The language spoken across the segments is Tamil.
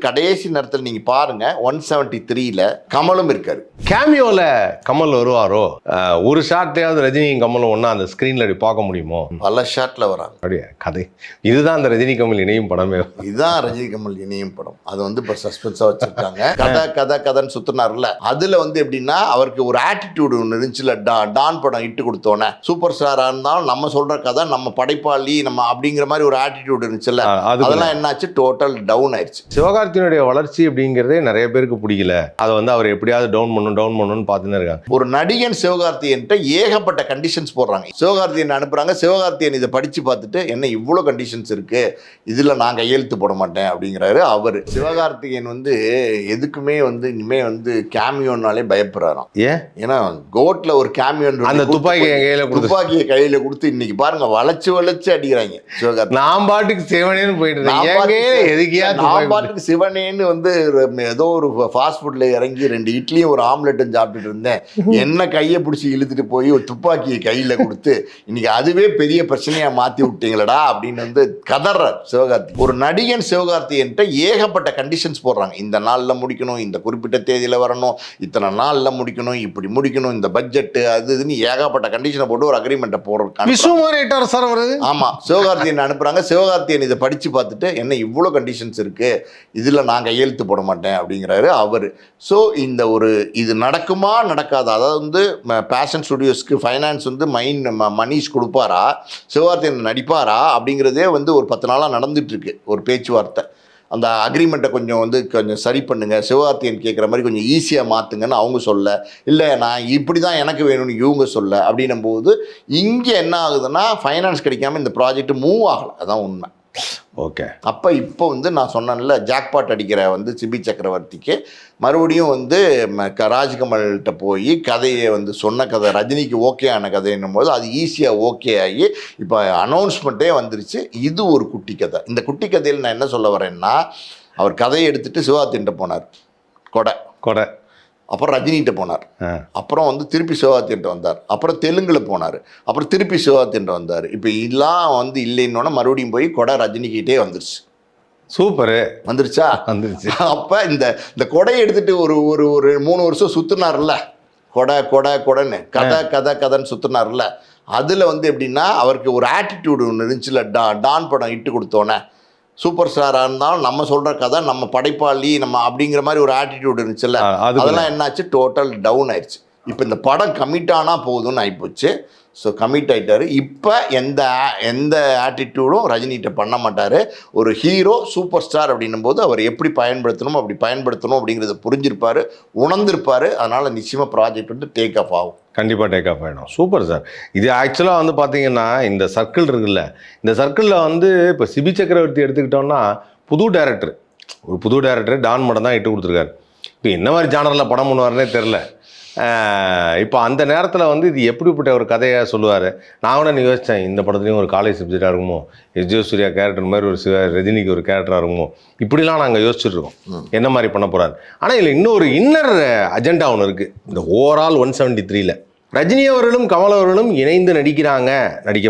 கடைசி நேரத்தில் நீங்க பாருங்க 173ல கமலும் இருக்காரு. கேமியோல கமல் வருவாரோ? ஒரு ஷாட்லயாவது ரஜினியும் கமலும் ஒன்னா அந்த ஸ்கிரீன்ல அப்படி பார்க்க முடியுமோ? பல ஷாட்ல வராங்க. அப்படியே கதை இதுதான் அந்த ரஜினி கமல் இணையும் படமே. இதுதான் ரஜினி கமல் இணையும் படம். அது வந்து இப்போ சஸ்பென்ஸா வச்சிருக்காங்க. கதைன்னு சுத்தினார்ல, அதுல வந்து எப்படின்னா அவருக்கு ஒரு ஆட்டிடியூடு ஒன்று இருந்துச்சுல. டான் படம் இட்டு கொடுத்தோன்னே சூப்பர் ஸ்டாரா இருந்தாலும் நம்ம சொல்ற கதை நம்ம படைப்பாளி நம்ம அப்படிங்கிற மாதிரி ஒரு ஆட்டிடியூட் இருந்துச்சுல்ல. அதெல்லாம் என்னாச்சு, டோட்டல் டவுன் ஆயிடுச்சு. சிவகார்த்தியினுடைய வளர்ச்சி அப்படிங்கிறதே நிறைய பேருக்கு பிடிக்கல. அதை வந்து அவர் எப்படியாவது டவுன் பண்ணணும்னு பார்த்துன்னு இருக்காங்க. ஒரு நடிகன் சிவகார்த்தியன்ட்ட ஏகப்பட்ட கண்டிஷன்ஸ் போடுறாங்க. சிவகார்த்தியன் அனுப்புறாங்க. சிவகார்த்தியன் இதை படிச்சு பார்த்துட்டு என்ன இவ்வளோ கண்டிஷன்ஸ் இருக்கு, இதுல நான் கையெழுத்து போட மாட்டேன் அப்படிங்கிறாரு அவர். சிவகார்த்திகேயன் வந்து எதுக்குமே வந்து இனிமே வந்து கேமியோனாலே பயப்படுறாராம். ஏன்னா கோட்ல ஒரு கேமியோன் அந்த துப்பாக்கியை கையில கொடுத்து இன்னைக்கு பாருங்க வளைச்சு அடிக்கிறாங்க சிவகார்த்தி. நான் பாட்டுக்கு சிவனேன்னு போயிட்டு பாட்டுக்கு சிவனேன்னு வந்து ஏதோ ஒரு ஃபாஸ்ட் ஃபுட்ல இறங்கி 2 இட்லியும் ஒரு ஆம்லெட்டும் சாப்பிட்டுட்டு இருந்தேன். என்ன கையை பிடிச்சி இழுத்துட்டு போய் ஒரு துப்பாக்கியை கையில கொடுத்து இன்னைக்கு அதுவே பெரிய பிரச்சனையா மாத்தி விட்டீங்களடா அப்படின்னு வந்து கதறார் சிவகார்த்தி. ஒரு நடிகன் சிவகார்த்தியன்ட்ட ஏகப்பட்ட கண்டிஷன்ஸ் போடுறாங்க. இந்த நாள்ல முடிக்கணும், இந்த குறிப்பிட்ட தேதியில வரணும், இத்தனை நாள்ல முடிக்கணும், இப்படி முடிக்கணும், இந்த பட்ஜெட் அது இதுன்னு ஏகப்பட்ட கண்டிஷனை போட்டு ஒரு அக்ரிமெண்ட்டை போடுறாங்க. ஆமா, சிவகார்த்தியன் அனுப்புறாங்க. சிவகார்த்தியன் இதை படிச்சு பார்த்துட்டு என்ன இவ்வளோ கண்டிஷன்ஸ் இருக்கு, இதுல நான் கையெழுத்து போட மாட்டேன் அப்படிங்கிறாரு அவர். ஸோ இந்த ஒரு இது நடக்குமா நடக்காதா, அதாவது வந்து பேஷன் ஸ்டுடியோஸ்க்கு ஃபைனான்ஸ் வந்து மணிஷ் கொடுப்பாரா, சிவகார்த்தியன் நடிப்பாரா அப்படிங்கிறதே வந்து ஒரு 10 நாளாக நடந்துட்டு இருக்கு ஒரு பேச்சுவார்த்தை. அந்த அக்ரிமெண்ட்டை கொஞ்சம் சரி பண்ணுங்க, சிவகார்த்தியன் கேட்குற மாதிரி கொஞ்சம் ஈஸியாக மாற்றுங்கன்னு அவங்க சொல்ல, இல்லை நான் இப்படி தான் எனக்கு வேணும்னு இவங்க சொல்ல. அப்படின்னும் போது இங்கே என்ன ஆகுதுன்னா ஃபைனான்ஸ் கிடைக்காம இந்த ப்ராஜெக்ட் மூவ் ஆகலை. அதான் உண்மை. ஓகே. அப்போ இப்போ வந்து நான் சொன்னேன்ல, ஜாக்பாட் அடிக்கிற வந்து சிபி சக்கரவர்த்திக்கு மறுபடியும் வந்து ராஜ்கமல்கிட்ட போய் கதையை வந்து சொன்ன கதை ரஜினிக்கு ஓகே ஆன கதைன்னும் போது அது ஈஸியாக ஓகே ஆகி இப்போ அனௌன்ஸ்மெண்ட்டே வந்துருச்சு. இது ஒரு குட்டி கதை. இந்த குட்டி கதையில் நான் என்ன சொல்ல வரேன்னா, அவர் கதையை எடுத்துகிட்டு சிவகார்த்தின்ட்ட போனார் கொடை, அப்புறம் ரஜினிகிட்ட போனார், அப்புறம் வந்து திருப்பி சிவகார்த்தின்ட்ட வந்தார், அப்புறம் தெலுங்குல போனார், அப்புறம் திருப்பி சிவகார்த்தின்ட்ட வந்தார். இப்போ எல்லாம் வந்து இல்லைன்னொன்னே மறுபடியும் போய் கொடை ரஜினிக்கிட்டே வந்துருச்சு. சூப்பரு வந்துருச்சு. அப்போ இந்த கொடையை எடுத்துட்டு ஒரு ஒரு ஒரு 3 வருஷம் சுற்றுனார்ல, கொடைன்னு கதைன்னு சுற்றுனார்ல. அதில் வந்து எப்படின்னா அவருக்கு ஒரு ஆட்டிடியூடு ஒன்று இருந்துச்சுல. டான் படம் இட்டு கொடுத்தோன்னே சூப்பர் ஸ்டாராக இருந்தாலும் நம்ம சொல்கிற கதை நம்ம படைப்பாளி நம்ம அப்படிங்கிற மாதிரி ஒரு ஆட்டிடியூட் இருந்துச்சுல்ல. அதெல்லாம் என்னாச்சு, டோட்டல் டவுன் ஆயிடுச்சு. இப்போ இந்த படம் கமிட் ஆனால் போதும்னு ஆகிப்போச்சு. ஸோ கமிட் ஆகிட்டார். இப்போ எந்த ஆட்டிடியூடும் ரஜினிகிட்ட பண்ண மாட்டார். ஒரு ஹீரோ சூப்பர் ஸ்டார் அப்படின்னும் போது அவர் எப்படி பயன்படுத்தணும் அப்படிங்கிறத புரிஞ்சிருப்பார், உணர்ந்திருப்பார். அதனால் நிச்சயமாக ப்ராஜெக்ட் வந்து டேக் ஆஃப் ஆகும். கண்டிப்பாக டேக் ஆஃப் ஆகிடும். Super sir. இது ஆக்சுவலாக வந்து பார்த்தீங்கன்னா இந்த சர்க்கிள் இருக்குல்ல, இந்த சர்க்கிளில் வந்து இப்போ சிபி சக்கரவர்த்தி எடுத்துக்கிட்டோம்னா புது டேரக்டர் டான் படம் தான் இட்டு கொடுத்துருக்காரு. இப்போ என்ன மாதிரி ஜானரில் படம் பண்ணுவார்னே தெரில. இப்போ அந்த நேரத்தில் வந்து இது எப்படிப்பட்ட ஒரு கதையாக சொல்லுவார். நான் கூட நீ யோசித்தேன், இந்த படத்துலையும் ஒரு காலேஜ் சப்ஜெக்டாக இருக்குமோ, ஜே சூர்யா கேரக்டர் மாதிரி ஒரு ரஜினிக்கு ஒரு கேரக்டராக இருக்குமோ, இப்படிலாம் நாங்கள் யோசிச்சுட்ருக்கோம் என்ன மாதிரி பண்ண போகிறாரு. ஆனால் இதில் இன்னொரு இன்னர் அஜெண்டா ஒன்று இருக்குது. இந்த ஓவரால் 173ல் ரஜினி அவர்களும் கமல் அவர்களும் இணைந்து நடிக்க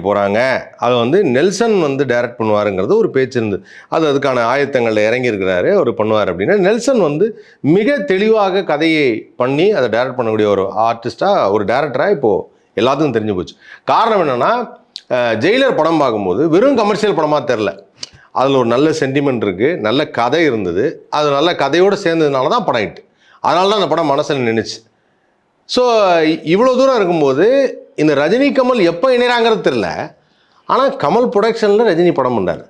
போகிறாங்க. அதை வந்து நெல்சன் வந்து டைரக்ட் பண்ணுவாருங்கிறது ஒரு பேச்சு இருந்து, அதுக்கான ஆயத்தங்களில் இறங்கியிருக்கிறாரு, அவர் பண்ணுவார் அப்படின்னா. நெல்சன் வந்து மிக தெளிவாக கதையை பண்ணி அதை டைரக்ட் பண்ணக்கூடிய ஒரு ஆர்டிஸ்டாக, ஒரு டைரக்டராக இப்போது எல்லாத்துக்கும் தெரிஞ்சு போச்சு. காரணம் என்னென்னா, ஜெயிலர் படம் பார்க்கும்போது வெறும் கமர்ஷியல் படமாக தெரில, அதில் ஒரு நல்ல சென்டிமெண்ட் இருக்குது, நல்ல கதை இருந்தது, அது நல்ல கதையோடு சேர்ந்ததுனால தான் படம் ஹிட். அதனால தான் அந்த படம் மனசில் நின்றுச்சு. ஸோ இவ்வளோ தூரம் இருக்கும்போது இந்த ரஜினி கமல் எப்போ இணைகிறாங்கிறது தெரில, ஆனால் கமல் ப்ரொடக்ஷனில் ரஜினி படம் பண்ணார்.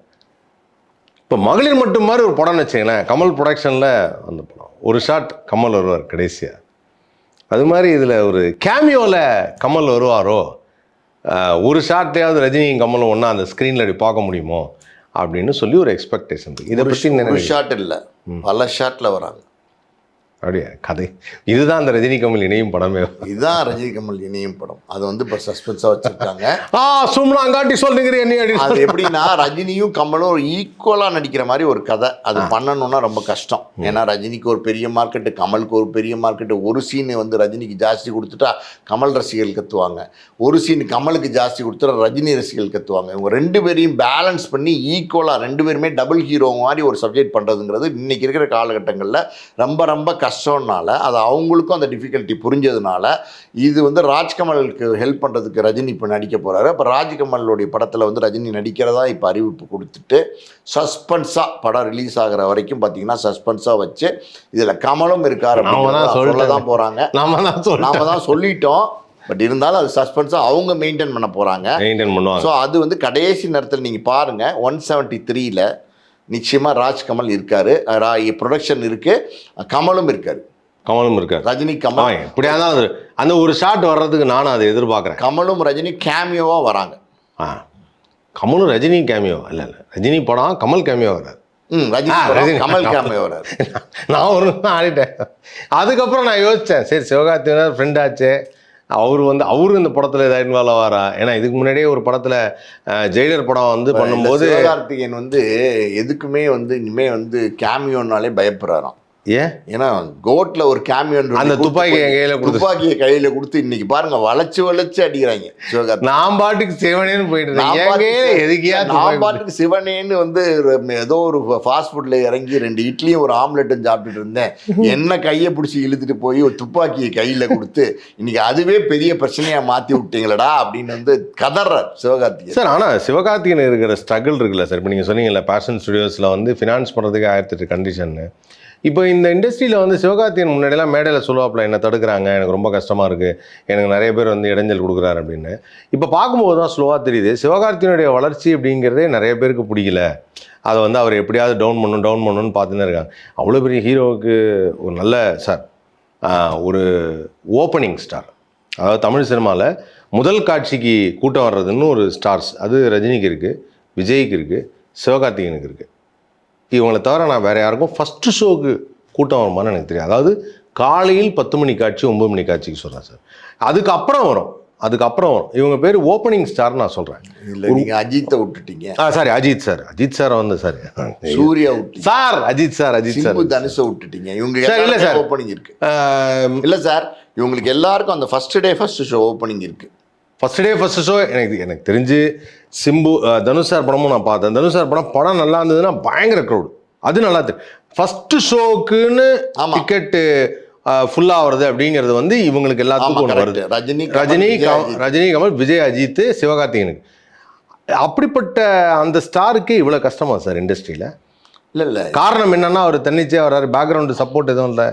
இப்போ மகளிர் மட்டும் மாதிரி ஒரு படம்னு வச்சுங்களேன், கமல் ப்ரொடக்ஷனில் அந்த படம் ஒரு ஷாட் கமல் வருவார் கடைசியாக. அது மாதிரி இதில் ஒரு கேமியோவில் கமல் வருவாரோ? ஒரு ஷாட்டையாவது ரஜினியும் கமலும் ஒன்றா அந்த ஸ்க்ரீனில் அப்படி பார்க்க முடியுமோ அப்படின்னு சொல்லி ஒரு எக்ஸ்பெக்டேஷன் இருக்குது. இதை பற்றி ஒரு ஷாட் இல்லை, பல ஷாட்டில் வராங்க. அப்படியே கதை இதுதான் அந்த ரஜினி கமல் இணையும் படமே. இதுதான் ரஜினி கமல் இணையும் படம். அது வந்து இப்போ சஸ்பென்ஸாக வச்சுருக்காங்க. சும்மா அங்காட்டி சொல்லுங்கிற என்ன அது எப்படின்னா ரஜினியும் கமலும் ஒரு ஈக்குவலாக நடிக்கிற மாதிரி ஒரு கதை. அது பண்ணணும்னா ரொம்ப கஷ்டம். ஏன்னா ரஜினிக்கு ஒரு பெரிய மார்க்கெட்டு, கமலுக்கு ஒரு பெரிய மார்க்கெட்டு. ஒரு சீன் வந்து ரஜினிக்கு ஜாஸ்தி கொடுத்துட்டா கமல் ரசிகர்கள் கத்துவாங்க, ஒரு சீன் கமலுக்கு ஜாஸ்தி கொடுத்துட்டா ரஜினி ரசிகர்கள் கத்துவாங்க. இவங்க ரெண்டு பேரையும் பேலன்ஸ் பண்ணி ஈக்குவலாக ரெண்டு பேருமே டபுள் ஹீரோ மாதிரி ஒரு சப்ஜெக்ட் பண்ணுறதுங்கிறது இன்றைக்கி இருக்கிற காலகட்டங்களில் ரொம்ப ரொம்ப கஷ்டம்னால அது அவங்களுக்கும் அந்த டிஃபிகல்ட்டி புரிஞ்சதுனால இது வந்து ராஜ்கமலுக்கு ஹெல்ப் பண்ணுறதுக்கு ரஜினி இப்போ நடிக்க போகிறாரு. அப்போ ராஜ்கமலுடைய படத்தில் வந்து ரஜினி நடிக்கிறதா இப்போ அறிவிப்பு கொடுத்துட்டு சஸ்பென்ஸாக படம் ரிலீஸ் ஆகிற வரைக்கும் பார்த்தீங்கன்னா சஸ்பென்ஸாக வச்சு இதில் கமலும் இருக்கார் சொல்ல தான் போகிறாங்க. நாம தான் சொல்லிட்டோம். பட் இருந்தாலும் அது சஸ்பென்ஸாக அவங்க மெயின்டைன் பண்ண போகிறாங்க. ஸோ அது வந்து கடைசி நேரத்தில் நீங்கள் பாருங்கள் 173ல் நிச்சயமாக ராஜ்கமல் இருக்காரு, ப்ரொடக்ஷன் இருக்கு, கமலும் இருக்காரு. ரஜினி கமல் இப்படியா அந்த ஒரு ஷாட் வர்றதுக்கு நானும் அதை எதிர்பார்க்குறேன். கமலும் ரஜினி கேமியோவாக வராங்க. கமலும் ரஜினி கேமியோ இல்லை ரஜினி படம் கமல் கேமியோ வர்றாரு. ரஜினி கமல் கேமியோ வர்றாரு. நான் ஒரு ஆடிட்டேன். அதுக்கப்புறம் நான் யோசித்தேன், சரி சிவகார்த்திகேயன் ஃப்ரெண்ட் ஆச்சு, அவரு இந்த படத்தில் ஏதாவது இன்வால்வ் ஆவாரா? ஏன்னா இதுக்கு முன்னாடியே ஒரு படத்தில் ஜெயிலர் படம் வந்து பண்ணும்போது சிவகார்த்திகேயன் வந்து எதுக்குமே வந்து இனிமேல் வந்து கேமியோன்னாலே பயப்படுறாராம். ஏன்னா கோட்ல ஒரு கேமியோன் அந்த துப்பாக்கியை கையில கொடுத்து இன்னைக்கு பாருங்க வளைச்சு அடிக்கிறாங்க. நான் பாட்டுக்கு சிவனேன்னு போயிட்டு நான் பாட்டுக்கு சிவனேன்னு வந்து ஏதோ ஒரு ஃபாஸ்ட் ஃபுட்ல இறங்கி 2 இட்லியும் ஒரு ஆம்லெட்டும் சாப்பிட்டுட்டு இருந்தேன். என்ன கையை பிடிச்சி இழுத்துட்டு போய் ஒரு துப்பாக்கியை கையில கொடுத்து இன்னைக்கு அதுவே பெரிய பிரச்சனையா மாத்தி விட்டீங்களடா அப்படின்னு வந்து கதறார் சிவகார்த்திகேயன் சார். ஆனா சிவகார்த்திகேயன் இருக்கிற ஸ்ட்ரகிள் இருக்குல்ல சார். இப்போ நீங்க சொன்னீங்கல்ல பேஷன் ஸ்டுடியோஸ்ல வந்து ஃபினான்ஸ் பண்றதுக்கு 1008 கண்டிஷன். இப்போ இந்த இண்டஸ்ட்ரியில் வந்து சிவகார்த்திகேயன் முன்னாடியெல்லாம் மேடையில் சொல்லுவாப்பில் என்ன தடுக்கிறாங்க, எனக்கு ரொம்ப கஷ்டமாக இருக்குது, எனக்கு நிறைய பேர் வந்து இடைஞ்சல் கொடுக்குறாரு அப்படின்னு. இப்போ பார்க்கும்போது தான் ஸ்லோவாக தெரியுது சிவகார்த்திகேயனுடைய வளர்ச்சி அப்படிங்கிறதே நிறைய பேருக்கு பிடிக்கல. அதை வந்து அவர் எப்படியாவது டவுன் பண்ணணும்னு பார்த்துன்னு இருக்காங்க. அவ்வளோ பெரிய ஹீரோவுக்கு ஒரு நல்ல சார் ஒரு ஓப்பனிங் ஸ்டார், அதாவது தமிழ் சினிமாவில் முதல் காட்சிக்கு கூட்டம் வர்றதுன்னு ஒரு ஸ்டார்ஸ் அது ரஜினிக்கு இருக்குது, விஜய்க்கு இருக்குது, சிவகார்த்திகேயனுக்கு இருக்குது. இவங்களை தவிர நான் வேறு யாருக்கும் ஃபஸ்ட்டு ஷோக்கு கூட்டம் வருமானு எனக்கு தெரியும். அதாவது காலையில் 10 மணி காட்சி 9 மணி காட்சிக்கு சொல்கிறேன் சார். அதுக்கப்புறம் வரும் இவங்க பேர் ஓப்பனிங் ஸ்டார் நான் சொல்கிறேன். இல்லை நீங்கள் அஜித்தை விட்டுட்டீங்க. சாரி அஜித் சார் வந்து சார் சூர்யா விட்டு சார் அஜித் சார் தனுஷை விட்டுட்டீங்க. இவங்க இல்லை சார் ஓப்பனிங் இருக்கு. இல்லை சார் இவங்களுக்கு எல்லாருக்கும் அந்த ஃபர்ஸ்ட் ஷோ ஓப்பனிங் இருக்கு. ஃபர்ஸ்ட் ஷோ எனக்கு தெரிஞ்சு சிம்பு தனுஷ் சார் படமும் நான் பார்த்தேன். தனுஷ் சார் படம் நல்லா இருந்ததுன்னா பயங்கர க்ரௌடு, அது நல்லா தெரியும். ஃபர்ஸ்ட் ஷோக்குன்னு டிக்கெட்டு ஃபுல்லாக வருது அப்படிங்கிறது வந்து இவங்களுக்கு எல்லாத்துக்கும் ஒன்று வருது. ரஜினி கமல் விஜய் அஜித் சிவகார்த்திகேயனுக்கு அப்படிப்பட்ட அந்த ஸ்டாருக்கு இவ்வளோ கஷ்டமா சார் இண்டஸ்ட்ரியில்? இல்லை காரணம் என்னன்னா அவர் தன்னிச்சையாக வர்றாரு, பேக்ரவுண்டு சப்போர்ட் எதுவும் இல்லை.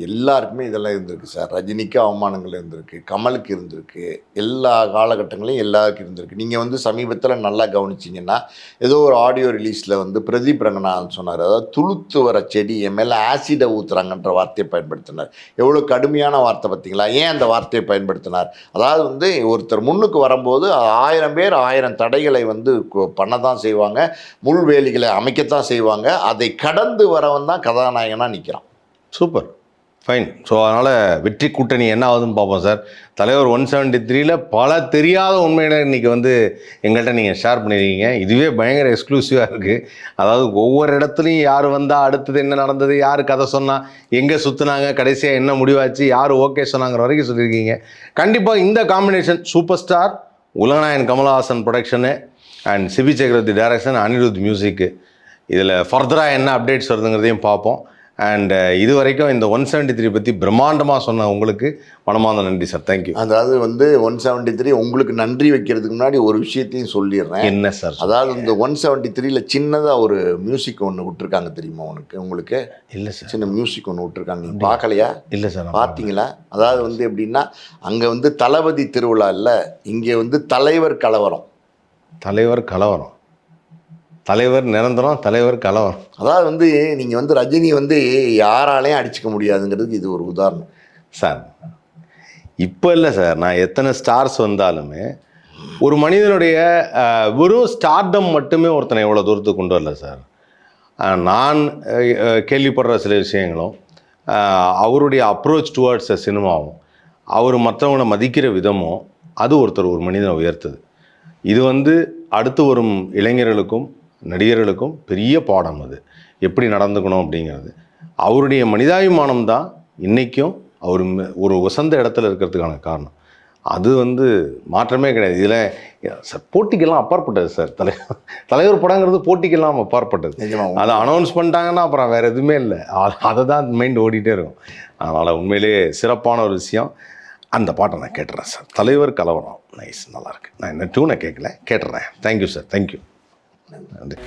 எல்லாருக்குமே இதெல்லாம் இருந்திருக்கு சார். ரஜினிக்கு அவமானங்கள் இருந்திருக்கு, கமலுக்கு இருந்திருக்கு, எல்லா காலகட்டங்களையும் எல்லாருக்கும் இருந்திருக்கு. நீங்கள் வந்து சமீபத்தில் நல்லா கவனிச்சிங்கன்னா ஏதோ ஒரு ஆடியோ ரிலீஸில் வந்து பிரதீப் ரங்கநாதன் சொன்னார், அதாவது துளுத்து வர செடி என் மேலே ஆசிடை ஊற்றுறாங்கன்ற வார்த்தையை பயன்படுத்தினார். எவ்வளோ கடுமையான வார்த்தை பார்த்தீங்களா? ஏன் அந்த வார்த்தையை பயன்படுத்தினார்? அதாவது வந்து ஒருத்தர் முன்னுக்கு வரும்போது 1000 பேர் 1000 தடைகளை வந்து பண்ண தான் செய்வாங்க, முள்வேலிகளை அமைக்கத்தான் செய்வாங்க. அதை கடந்து வரவன் தான் கதாநாயகனாக நிற்கிறான். Super fine. ஸோ அதனால் வெற்றி கூட்டணி என்ன ஆகுதுன்னு பார்ப்போம் சார். தலைவர் 173ல் பல தெரியாத உண்மையில இன்றைக்கி வந்து எங்கள்கிட்ட நீங்கள் ஷேர் பண்ணியிருக்கீங்க. இதுவே பயங்கர எக்ஸ்க்ளூசிவாக இருக்குது. அதாவது ஒவ்வொரு இடத்துலையும் யார் வந்தால் அடுத்தது என்ன நடந்தது, யார் கதை சொன்னால், எங்கே சுற்றுனாங்க, கடைசியாக என்ன முடிவாச்சு, யார் ஓகே சொன்னாங்கிற வரைக்கும் சொல்லியிருக்கீங்க. கண்டிப்பாக இந்த combination super star Ulaganayagan Kamal Haasan production and CP சக்கரவர்த்தி டைரக்ஷன் அனிருத் மியூசிக்கு, இதில் ஃபர்தராக என்ன அப்டேட்ஸ் வருதுங்கிறதையும் பார்ப்போம். அண்ட் இது வரைக்கும் இந்த 173 பற்றி பிரம்மாண்டமாக சொன்ன உங்களுக்கு மனமார்ந்த நன்றி சார். தேங்க்யூ. அதாவது வந்து 173 உங்களுக்கு நன்றி வைக்கிறதுக்கு முன்னாடி ஒரு விஷயத்தையும் சொல்லிடுறேன். என்ன சார்? அதாவது இந்த 173ல் சின்னதாக ஒரு மியூசிக் ஒன்று விட்டுருக்காங்க தெரியுமா உங்களுக்கு? இல்லை சார், சின்ன மியூசிக் ஒன்று விட்டுருக்காங்க. நீங்கள் பார்க்கலையா? இல்லை சார். பார்த்தீங்களா? அதாவது வந்து எப்படின்னா அங்கே வந்து தளபதி திருவிழா இல்லை, இங்கே வந்து தலைவர் கலவரம். தலைவர் நிரந்தரம், தலைவர் கலவரம். அதாவது வந்து நீங்கள் வந்து ரஜினி வந்து யாராலையும் அடிச்சுக்க முடியாதுங்கிறதுக்கு இது ஒரு உதாரணம் சார். இப்போ இல்லை சார், நான் எத்தனை ஸ்டார்ஸ் வந்தாலுமே ஒரு மனிதனுடைய வெறும் ஸ்டார்டம் மட்டுமே ஒருத்தனை எவ்வளோ தூரத்துக்கு கொண்டு வரல சார். நான் கேள்விப்படுற சில விஷயங்களும் அவருடைய அப்ரோச் டுவர்ட்ஸ் சினிமாவும் அவர் மற்றவங்களை மதிக்கிற விதமும் அது ஒரு மனிதனை உயர்த்துது. இது வந்து அடுத்து வரும் இளைஞர்களுக்கும் நடிகர்களுக்கும் பெரிய பாடம். அது எப்படி நடந்துக்கணும் அப்படிங்கிறது. அவருடைய மனிதாபிமானம் தான் இன்றைக்கும் அவர் ஒரு உசந்த இடத்துல இருக்கிறதுக்கான காரணம். அது வந்து மாற்றமே கிடையாது. இதில் சார் போட்டிக்கெல்லாம் அப்பாற்பட்டது சார். தலைவர் படங்கிறது போட்டிக்கெல்லாம் அப்பாற்பட்டது. அதை அனௌன்ஸ் பண்ணிட்டாங்கன்னா அப்புறம் வேறு எதுவுமே இல்லை. அதை தான் மைண்ட் ஓடிட்டே இருக்கும். அதனால் உண்மையிலேயே சிறப்பான ஒரு விஷயம். அந்த பாட்டை நான் கேட்டுறேன் சார். தலைவர் கலவரம் நைஸ், நல்லாயிருக்கு. நான் என்ன டியூனை கேட்கல, கேட்டுறேன். Thank you sir, thank you. நன்றி.